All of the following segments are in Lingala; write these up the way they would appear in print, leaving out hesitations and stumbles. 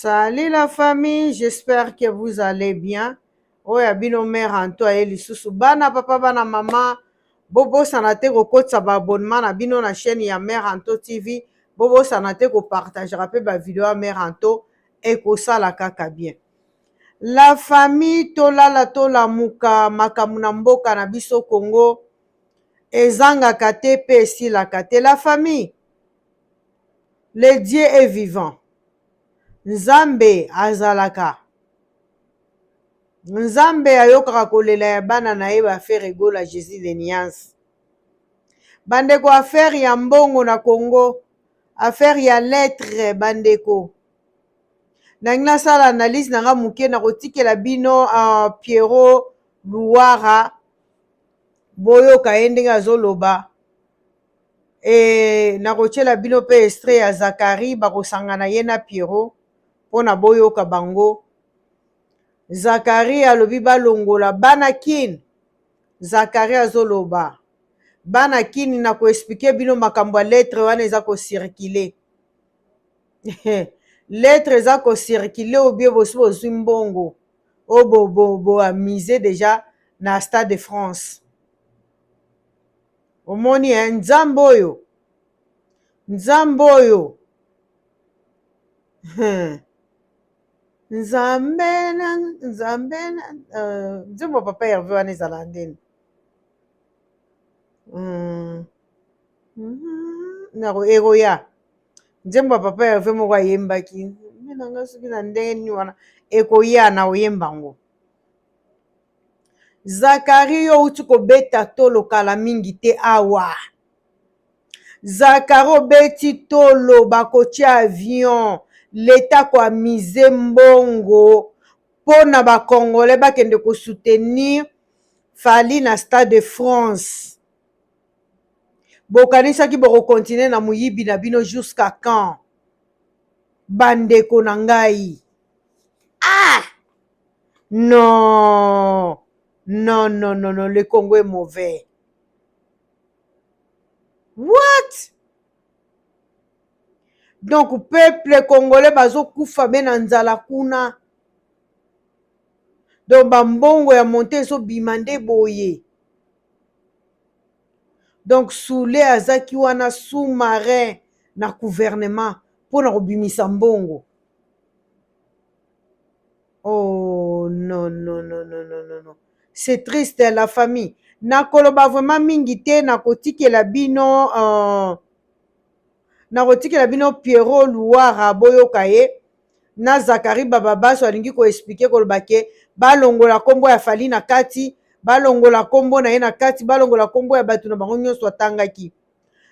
Salut la famille, j'espère que vous allez bien. Oya bino mère Anto ayeli susu bana papa bana mama bobo sanate ko kotsa ba abonnement na bino na chaîne ya mère Anto TV. Bobo sanate ko partagera pe ba vidéo ya mère Anto e ko sala kaka bien. La famille tolala tolamuka makambo na mboka na biso Congo ezangaka te pe esilaka te. La famille, le Dieu est vivant. Nzambe azalaka. Nzambe ayokaka kolela ya bana na ye baaffaire egola Jésus de Niance. Bandeko affaire ya mbongo na Congo, affaire ya lettre bandeko. Nangi nasala analyse nanga muke na kotikela bino Pierrot Luara boyoka ye ndenge azoloba. Na kotiela bino pe extrait ya Zakari bakosangana ye na Pierrot pona boyoka bango. Zakari alobi balongola bana kini. Zakari azoloba bana kini na koexplike bino makambo ya lettre wana eza kosirkile. Lettre eza kosirkile obie bosi bozwi mbongo o boamize deja na Stade de France. Omoni nzambe oyo nzambe na nzembo papa Hervé wana ezala ndeni nako ekoya nzembo papa Hervé moko ayembaki nanga soki na ndenge nini wana ekoya na oyemba ngo. Zakari yo uti kobeta tolo kala mingi te awa. Zakari obeti tolo bakotia avion leta kwa mize mbongo pona ba Congolais bakende ko soutenir Fali na Stade de France. Bokanisaki boko continuer na muyibi na bino jusqu'à quand? Bandeko na ngai. Non, le Congo est mauvais. What? Donc peuple congolais bazo kufa bena nzala kuna. Donc bambongo ya monte so bimande boye. Donc soule azaki wana sous-marin na gouvernement pona kobimisa mbongo. Oh non. C'est triste la famille. Na koloba vraiment mingi te na kotikela bino Pierrot Luara boyoka ye na Zakari bababaso alingi ko expliquer koloba ke balongola kombo ya Fali na kati, balongola kombo na ye na kati, balongola kombo ya batu na bango nyonso atangaki.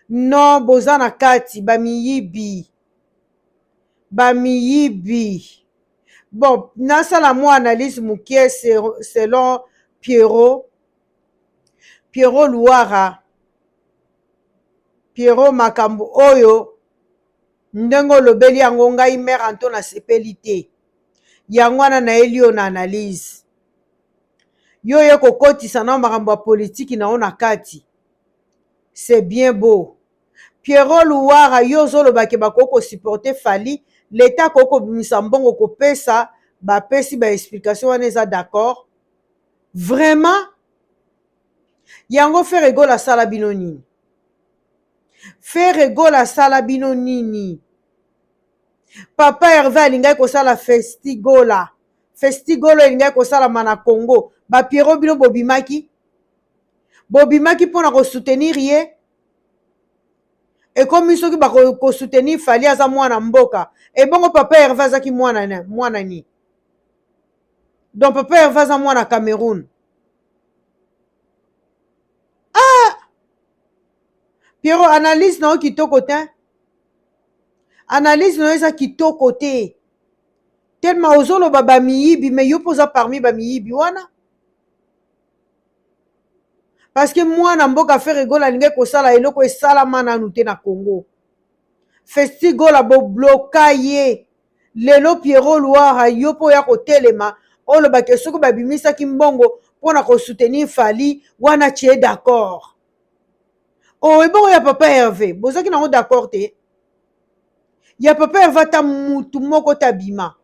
Non, boza na kati bamiyibi. Bon, nasala mo analyse mukie selon Pierrot Luara. Pierrot makambo oyo ndengo lobeli yango ngai mère Anto na sepeli te. Yango wana na elio na analyse. Yo ye kokotisa na makambo ya politique na ona kati. C'est bien beau. Pierrot Luara yo zoloba ke bakoko supporter Fali, l'état koko bimisa mbongo kopesa ba pesi ba explication wana eza d'accord. Vraiment yango faire égole sala bino nini? Faire égole sala bino nini? Papa Hervé alingai kosala festigola elingai kosala mana Congo. Ba Pierrot bino bobimaki pona ko soutenir ye. Et comme soki bako soutenir Fali aza mwana mboka. Et bongo papa Hervé azaki mwana ni. Donc papa Hervé aza mwana Cameroun. Pierrot, analyse na kitoko te. Analyse na eza kitoko te. Tellement ozolo baba miyibi, mais yo poza parmi ba miyibi wana. Parce que moi na mboka faire egola linge kosala eloko esala mana nute na Congo. Festigola bo bloka ye. Lelo Pierrot Luara yo po ya kotelema. Olo ba kesoko ba bimisa ki mbongo pona ko soutenir Fali wana tie d'accord. Oh, et bon, ya papa Hervé. Bozaki nango d'accord te. Ya papa Hervé ta mutu moko tabima.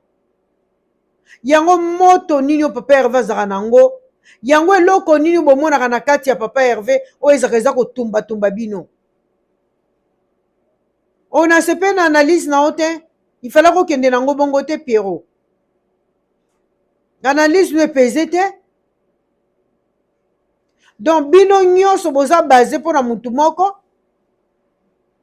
yango moto nini papa Hervé azaka nango yango eloko nini bomonaka na kati ya papa Hervé oyo ezaka eza kotumba bino on a sepe na analyse na ote il fallait kokende nango bongo te Pierrot analyse no epese te donc bino nyonso boza base mpona mutu moko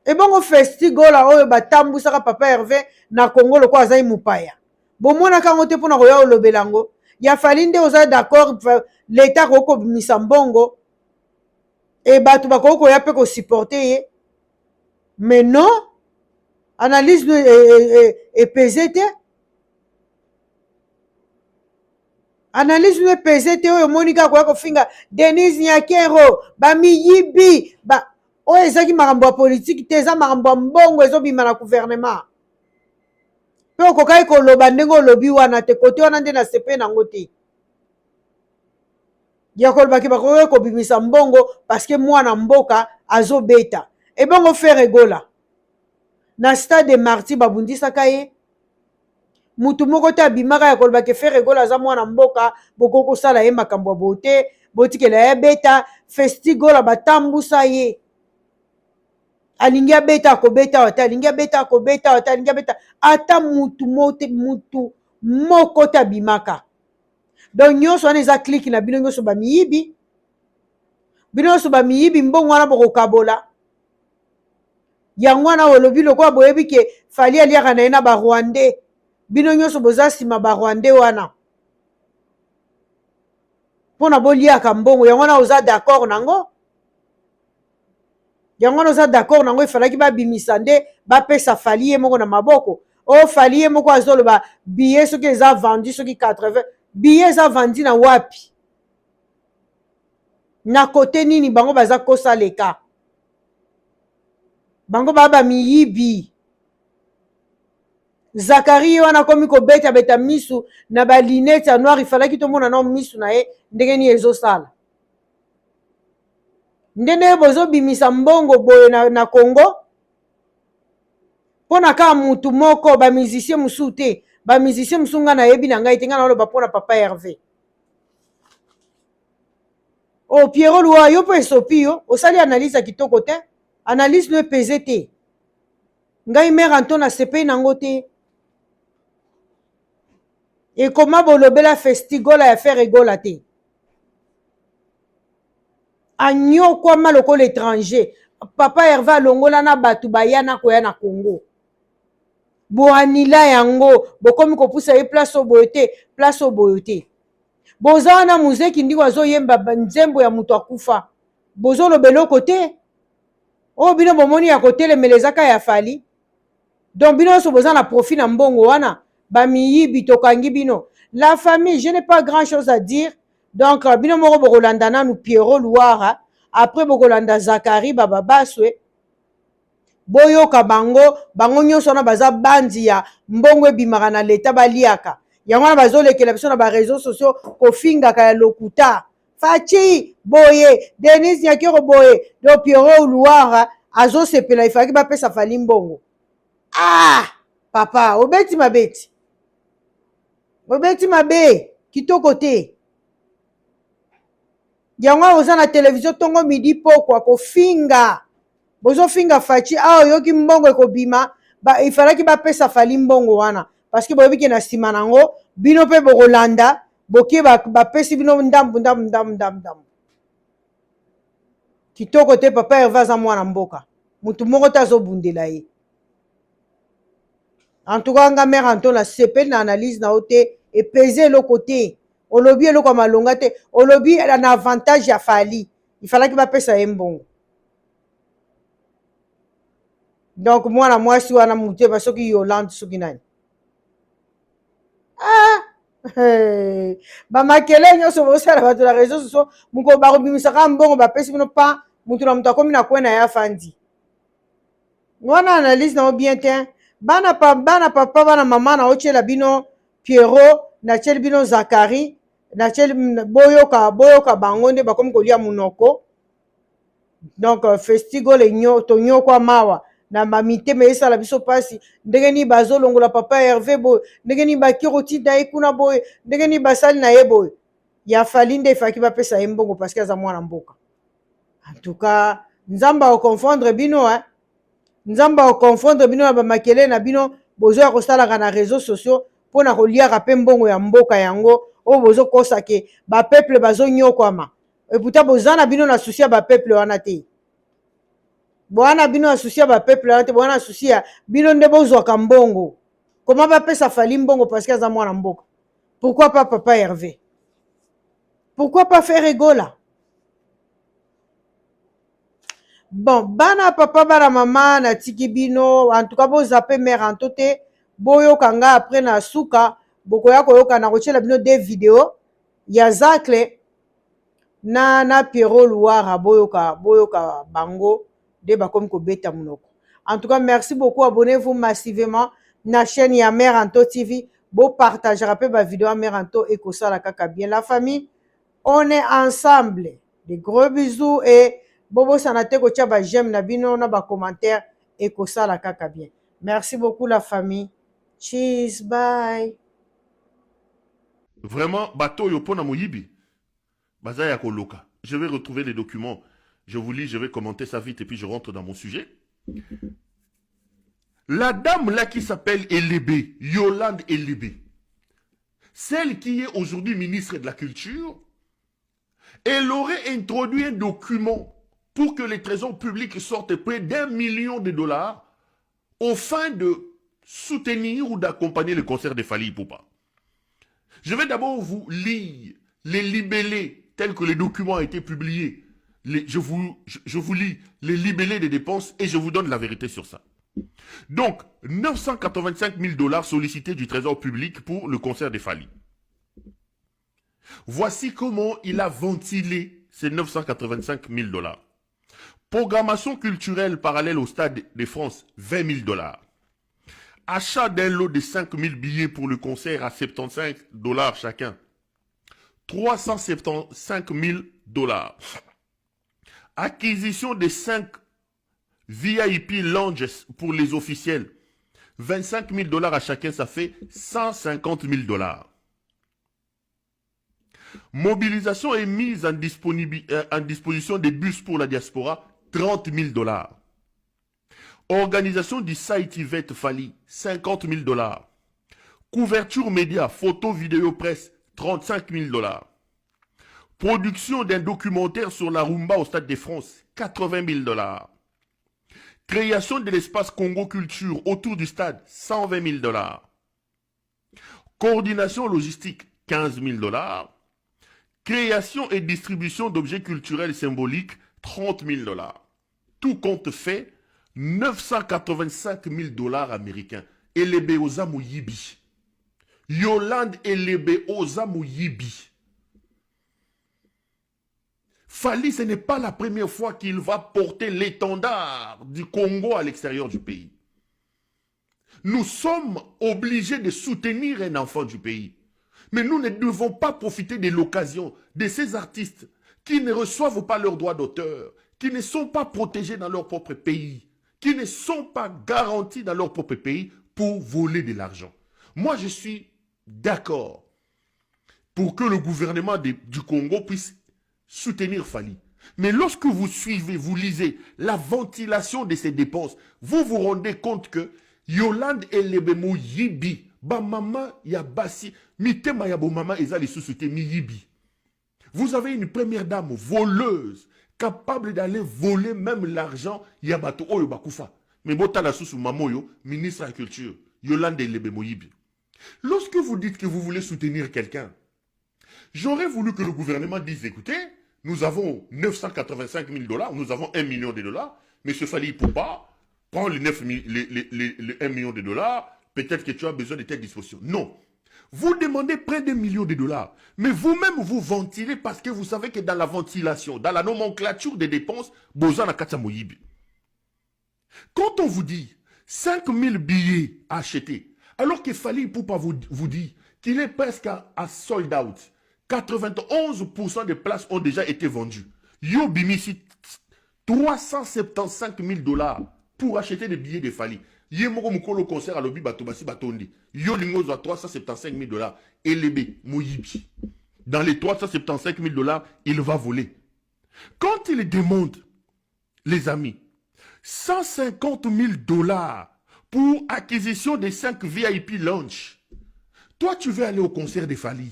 ebongo festigola oyo batambusaka papa Hervé na Congo loko azali mupaya bomonaka yango te mpona koya olobela yango ya fali nde oza d'accord leta kokobimisa mbongo e bato bakoki koya mpe kosupporte ye mais non analyse no epese te analyse no epese te oyo omoni kaka koya kofinga Denise Nyakero bamiyibi oyo ezaki makambo ya politiki te eza makambo ya mbongo ezobima na gouvernement mpe okokaki koloba ndenge olobi wana te kote wana nde na sepe nango te ya kolobaki bakoki kobimisa mbongo parceke mwana mboka azobeta ebongo Frère Egola na stade de Martyr babundisaka ye mutu moko te abimaka ya kolobaki Frère Egola aza mwana mboka bokoki kosala ye makambo ya bote botikela ye beta festigola batambusa ye alingi abeta akobeta ata alingi abeta akobeta ata alingi abeta ata mutu moko te abimaka donc nyonso wana eza kliki na bino nyonso bamiyibi bino nyonso bamiyibi mbongo wana bokokabola yango wana olobi lokola boyebi ke fali aliaka na ye na barwandais bino nyonso boza nsima barwandais wana mpona boliaka mbongo yango wana oza d'accord nango yango wana oza d'accord nango efalaki babimisa nde bapesa fali ye moko na maboko oyo fali ye moko azoloba billet soki eza vendu soki 80 billet eza vendi na wapi na kote nini bango baza kosaleka bango baa bamiyibi Zakari wana komi kobeta misu na balinete ya noir ifalaki tomona na misu na ye ndenge ni ezosala ndenge bozobimisa mbongo boye na Congo mpona kaka mutu moko bamusicien mosusu te bamusicien mosusu nga nayebi na ngai te nga naloba mpona papa Hervé o Pierrot Lua yo mpo esopi yo osali analyse ya kitoko te analyse no epese te ngai mere anto na sepei nango te ekoma bolobela festigola ya Frère Egola te anyokwama lokola étranger papa Hervé alongola na bato baya na koya na Congo boanila yango bokomi kopusa ye place oboyo te place oboyo te boza wana muzeki ndiko azoyemba nzembo ya mutu akufa bozolobela oko te oyo bino bomoni ya kotelemela ezaka ya fali donc bino nyonso boza na profit na mbongo wana bamiyibi tokangi bino la famille je n'ai pas grand chose à dire donc bino moko bokolanda nanu Pierrot Louara après bokolanda Zakari bababaswe boyoka bango nyonso wana baza bandi ya mbongo ebimaka na leta baliaka yango wana bazolekela biso na bareseau sociaux kofingaka ya lokuta faci boye Denise Nyakero boye do Pierrot Louara azosepela ifaki bapesa fali mbongo papa obeti mabe kitoko te yango oza na televizio tongo midi pokwa kofinga bozofinga faci oyoki mbongo ekobima ifalaki bapesa fali mbongo wana parceke boyebiki na nsima nango bino mpe bokolanda bokie bapesi bino ndambu kitoko te papa Hervé aza mwana mboka mutu moko te azobundela ye en tout cas nga mere anto na sepeli na analyse na yo te epese eloko te olobi eloko ya malonga te olobi na avantage ya fali ifalaki bapesa ye mbongo donc mwana mwasi wana muteba soki Yolande soki nani bamakele nyonso bosala bato na réseau sociaux moko bakobimisaka mbongo bapesi bino pa mutu na mutu akomi na kwe na ye afandi wana analyse na yo bien te bana papa bana mama na otiela bino Pierrot natieli bino Zakari natieli boyoka bango nde bakomi kolia munoko donc festigole tonyokwa mawa na mamitema esala biso pasi ndenge nini bazolongola papa Hervé boye ndenge nini bakirotinda ye kuna boye ndenge nini basali na ye boye ya fali nde efaki bapesa ye mbongo parce que aza mwana mboka. En tout cas nzambe akoconfondre bino nzambe akoconfondre bino na bamakele na bino bozoya kosalaka na réseaux sociaux mpona koliaka mpe mbongo ya mboka yango oyo bozokosa ke bapeuple bazonyokwama eputa boza na bino na susi ya bapeuple wana te bwana bino na susi ya bapeuple wana te bwana na susi ya bino nde bozwaka mbongo. Koma bapesa fali mbongo parce que aza mwana mboka? Pourquoi pas papa Hervé? Pourquoi pas faire rigola? Bon, bana papa bana mama na tiki bino en tout cas bozape mère en tote boyoka nga après na suka bokoya koyoka na kotiela bino des vidéos ya Zacle na Pierrot Louara boyoka bango de bakomi kobeta munoko. En tout cas merci beaucoup, abonnez-vous massivement na chaîne ya Mère Anto TV, bo partagera pe ba vidéo à Mère Anto et kosala kaka bien la famille, on est ensemble. Des gros bisous et bobo sanate ko tia ba j'aime na bino na ba commentaire et kosala kaka bien. Merci beaucoup la famille. Cheers, bye. Vraiment bateau yo pona moyibi. Bazaya koloka. Je vais retrouver les documents. Je vous lis, je vais commenter ça vite et puis je rentre dans mon sujet. La dame là qui s'appelle Elébé, Yolande Elébé, celle qui est aujourd'hui ministre de la Culture, elle aurait introduit un document pour que les trésors publics sortent près d'1 million de dollars aux fins de soutenir ou d'accompagner le concert de Fally Ipupa. Je vais d'abord vous lire les libellés tels que les documents ont été publiés. Je vous lis les libellés des dépenses et je vous donne la vérité sur ça. Donc, 985 000 dollars sollicités du trésor public pour le concert de Fally. Voici comment il a ventilé ces 985 000 dollars. Programmation culturelle parallèle au Stade de France, 20 000 dollars. Achat d'un lot de 5 000 billets pour le concert à 75 dollars chacun. 375 000 dollars. Acquisition de 5 VIP lounges pour les officiels. 25 000 dollars à chacun, ça fait 150 000 dollars. Mobilisation et mise en disposition des bus pour la diaspora, 30 000 dollars. Organisation du site Yvette Fally, 50 000 dollars. Couverture média, photo, vidéo, presse, 35 000 dollars. Production d'un documentaire sur la rumba au Stade de France, 80 000 dollars. Création de l'espace Congo Culture autour du stade, 120 000 dollars. Coordination logistique, 15 000 dollars. Création et distribution d'objets culturels et symboliques, 30 000 dollars. Tout compte fait, 985 000 dollars américains. Elebe Ozamu Yibi. Yolande Elebe Ozamu Yibi. Fally, ce n'est pas la première fois qu'il va porter l'étendard du Congo à l'extérieur du pays. Nous sommes obligés de soutenir un enfant du pays. Mais nous ne devons pas profiter de l'occasion de ces artistes qui ne reçoivent pas leurs droits d'auteur, qui ne sont pas protégés dans leur propre pays, qui ne sont pas garantis dans leur propre pays pour voler de l'argent. Moi, je suis d'accord pour que le gouvernement du Congo puisse soutenir Fally. Mais lorsque vous suivez, vous lisez la ventilation de ces dépenses, vous vous rendez compte que Yolande Elebemo Yibi, ba mama ya basi, mitema ya bo mama ezali sous-souté mi Yibi. Vous avez une première dame voleuse, capable d'aller voler même l'argent yabato oyo bakufa. Mais bota la sous mamoyo, ministre de la Culture, Yolande Elebemo Yibi. Lorsque vous dites que vous voulez soutenir quelqu'un, j'aurais voulu que le gouvernement dise, écoutez, nous avons 985 000 dollars, nous avons 1 million de dollars, M. Fally Ipupa prend les 1 million de dollars, peut-être que tu as besoin de telle disposition. Non. Vous demandez près d'1 million de dollars, mais vous-même vous ventilez parce que vous savez que dans la ventilation, dans la nomenclature des dépenses, Bozana Katsamoyibi. Quand on vous dit 5 000 billets à acheter, alors que Fally Ipupa vous dit qu'il est presque à sold out, 91% des places ont déjà été vendues. Yo Bimisi, 375 000 dollars pour acheter des billets de Fali. Yemoko mukolo concert à l'obi batobasi batondi. Yo lingo za 375 000 $. Elebe, Moyibi. Dans les 375 000 $, il va voler. Quand il demande, les amis, 150 000 $ pour acquisition des 5 VIP lounge, toi tu veux aller au concert de Fali.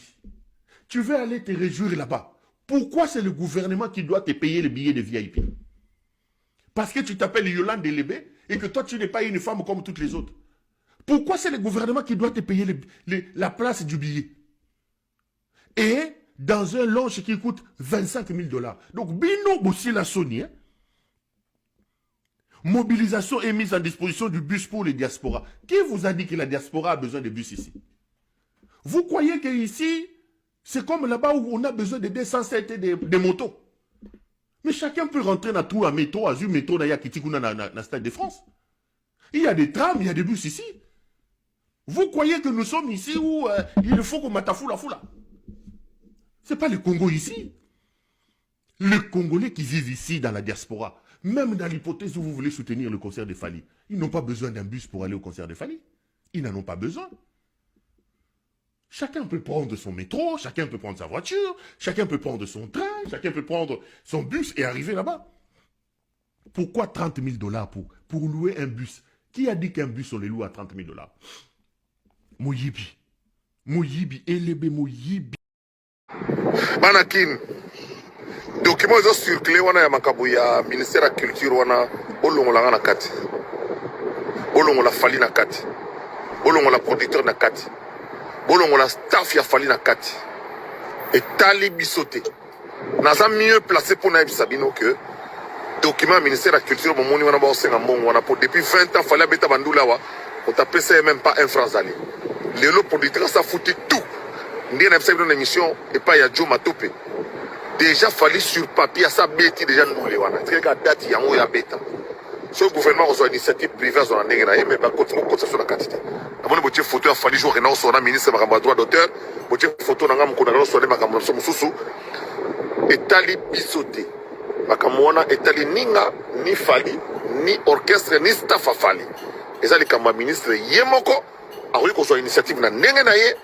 Tu veux aller te réjouir là-bas. Pourquoi c'est le gouvernement qui doit te payer les billets de VIP? Parce que tu t'appelles Yolande Delébé et que toi tu n'es pas une femme comme toutes les autres. Pourquoi c'est le gouvernement qui doit te payer la place du billet? Et dans un lounge qui coûte 25 000 $. Donc, Bino Bossi la Sony, hein? Mobilisation et mise en disposition du bus pour les diasporas. Qui vous a dit que la diaspora a besoin de bus ici? Vous croyez qu'ici, c'est comme là-bas où on a besoin de 207 des motos? Mais chacun peut rentrer dans tout un métro, à un métro dans le Stade de France. Il y a des trams, il y a des bus ici. Vous croyez que nous sommes ici où il faut qu'on matafoue la foule? Ce n'est pas le Congo ici. Les Congolais qui vivent ici dans la diaspora, même dans l'hypothèse où vous voulez soutenir le concert de Fali, ils n'ont pas besoin d'un bus pour aller au concert de Fali. Ils n'en ont pas besoin. Chacun peut prendre son métro, chacun peut prendre sa voiture, chacun peut prendre son train, chacun peut prendre son bus et arriver là-bas. Pourquoi 30 000 $ pour louer un bus? Qui a dit qu'un bus, on les loue à 30 000 $? Moyibi. Moyibi, Elebe Moyibi. Banakin. Document ils ont circulé wana ya makabu ya ministère de la culture wana bolongo la na kati. Bolongo la Fali na kati. Bolongo la producteur na kati. Bolongo la staff ya Fali na kati. Et tali bisoté. Naza mieux placé pour na Sabino que document ministère de la culture bomoni wana ba osenga mbongo wana pour depuis 20 ans Fali abeta bandula wa on t'a payé même pas un franc zali. Le producteur ça foutu tout. Ndiye na pesa une émission et pas ya Joe Matopé. Déjà Fali sur papier ça bêti déjà nous les wana. C'est que date yango ya bêta. Ce gouvernement reçoit initiative privée sur la ndenge mais pas continue sur la quantité. Abone botie photo ya Fali jour na so na ministre makamba droit d'auteur, botie photo na ngam ko na so na makamba so mususu. Etali bisoté. Makamona etali ninga ni Fali ni orchestre ni staff à Fali. Ezali kama ministre yemoko a reçu initiative na ndenge na ye